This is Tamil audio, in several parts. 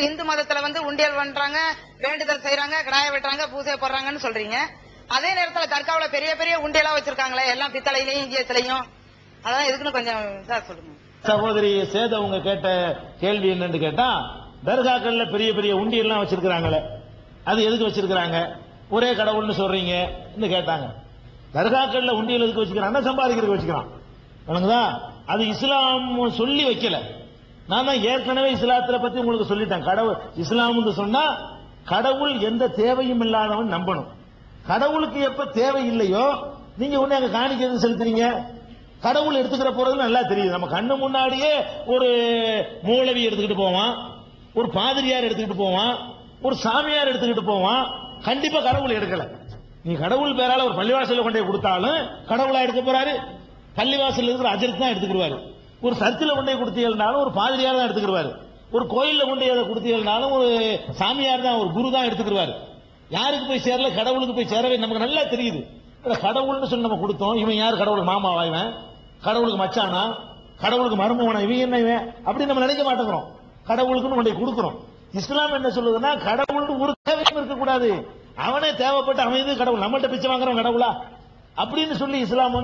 இந்து மதத்துல உண்டியல் பண்றாங்க, வேண்டுதல் செய்யறாங்க, கிடாய வெட்டுறாங்க, பூஜை போடுறாங்கன்னு சொல்றீங்க. அதே நேரத்துல தர்காவுல பெரிய பெரிய உண்டியலா வச்சிருக்காங்களே, எல்லாம் பித்தளையிலையும் இங்கியத்திலையும். அதான் எதுக்குன்னு கொஞ்சம் இதா சொல்லுங்க. சகோதரி சேதவங்க கேட்ட கேள்வி என்னன்னு கேட்டா, தர்காக்கள்ல பெரிய பெரிய உண்டியெல்லாம் வச்சிருக்காங்களே, அது எதுக்கு வச்சிருக்காங்க? ஒரே கடவுள்னு சொல்றீங்க கேட்டாங்க. தர்காக்கள்ல உண்டியல் எதுக்கு வச்சுக்கிறான்? சம்பாதிக்கிறதுக்கு வச்சுக்கிறான். அது இஸ்லாம் சொல்லி வைக்கல. நான் தான் ஏற்கனவே இஸ்லாத்துல பத்தி உங்களுக்கு சொல்லிட்டேன். கடவுள் இஸ்லாம் சொன்னா கடவுள் எந்த தேவையும் இல்லாதவன் நம்பணும். கடவுளுக்கு எப்ப தேவை இல்லையோ நீங்க ஒண்ணு அங்க காணிக்கிறது செலுத்துறீங்க. கடவுள் எடுத்துக்கிற போறது நல்லா தெரியுது. நம்ம கண்ணு முன்னாடியே ஒரு மூலவி எடுத்துக்கிட்டு போவான், ஒரு பாதிரியார் எடுத்துக்கிட்டு போவான், ஒரு சாமியார் எடுத்துக்கிட்டு போவான். கண்டிப்பா கடவுள் எடுக்கல. நீ கடவுள் பேரால ஒரு பள்ளிவாசல கொண்டே கொடுத்தாலும் கடவுளா எடுக்க போறாரு? பள்ளிவாசல் இருக்கிற அஜர்த் தான் எடுத்துக்கிடுவாரு. ஒரு சர்ச்சில் கொண்டே கொடுத்தீங்கன்னாலும் ஒரு பாதிரியார் தான் எடுத்துக்கிடுவாரு. ஒரு கோயில்ல கொண்டே அதை கொடுத்தீங்கன்னாலும் ஒரு சாமியார் தான், ஒரு குரு தான் எடுத்துக்கிடுவாரு. யாருக்கு போய் சேரல? கடவுளுக்கு போய் சேரவே நமக்கு நல்லா தெரியுது. கடவுள்னு சொல்லி நம்ம கொடுத்தோம். இவன் யார்? கடவுளுக்கு மாமாவா? இவன் கடவுளுக்கு மச்சானா? கடவுளுக்கு மருமகனா? இவன் என்ன இவன் அப்படி நம்ம நினைக்க மாட்டேங்கிறோம். கடவுளுக்குன்னு கொண்டே கொடுக்கிறோம். இஸ்லாம் என்ன சொல்லுதுன்னா, கடவுளுக்கு ஒரு தேவையும் இருக்கக்கூடாது. அவனே தேவைப்பட்டு அமைந்து கடவுள், நம்மள்ட்ட பிச்சை வாங்குறோம் கடவுளா அப்படின்னு சொல்லி இஸ்லாம்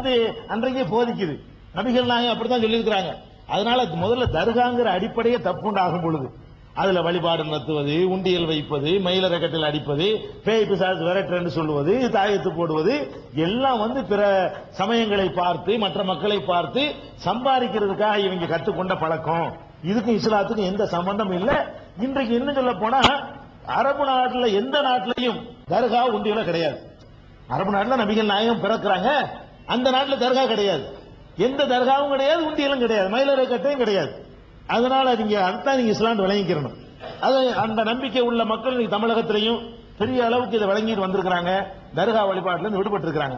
அன்றைக்கே போதிக்குது. நபிகள் நாயகம் அப்படித்தான் சொல்லியிருக்கிறாங்க. அதனால முதல்ல தர்காங்கிற அடிப்படையே தப்புண்டாகும் பொழுது அதுல வழிபாடு நடத்துவது, உண்டியல் வைப்பது, மயில ரக்கத்தில் அடிப்பது, பேய் பிசாசு விரட்டுன்னு சொல்லுவது, தாயத்து போடுவது எல்லாம் பிற சமயங்களை பார்த்து மற்ற மக்களை பார்த்து சம்பாதிக்கிறதுக்காக இவங்க கற்றுக்கொண்ட பழக்கம். இதுக்கும் இஸ்லாத்துக்கும் எந்த சம்பந்தம் இல்லை. இன்றைக்கு என்ன சொல்ல போனா, அரபு நாட்டில் எந்த நாட்டிலையும் தர்கா உண்டியல கிடையாது. அரபு நாட்டில் நபிகள் நாயகம் பிறக்கிறாங்க, அந்த நாட்டில் தர்கா கிடையாது. எந்த தர்காவும் கிடையாது, உண்டியலும் கிடையாது, மயிலரை கட்டையும் கிடையாது. அதனால நீங்க அதுதான் நீங்க இஸ்லாம் விளங்கிக்கிறணும். அது அந்த நம்பிக்கை உள்ள மக்கள் தமிழகத்திலையும் பெரிய அளவுக்கு இதை விளங்கிட்டு வந்திருக்கிறாங்க. தர்கா வழிபாட்டிலிருந்து விடுபட்டு இருக்கிறாங்க.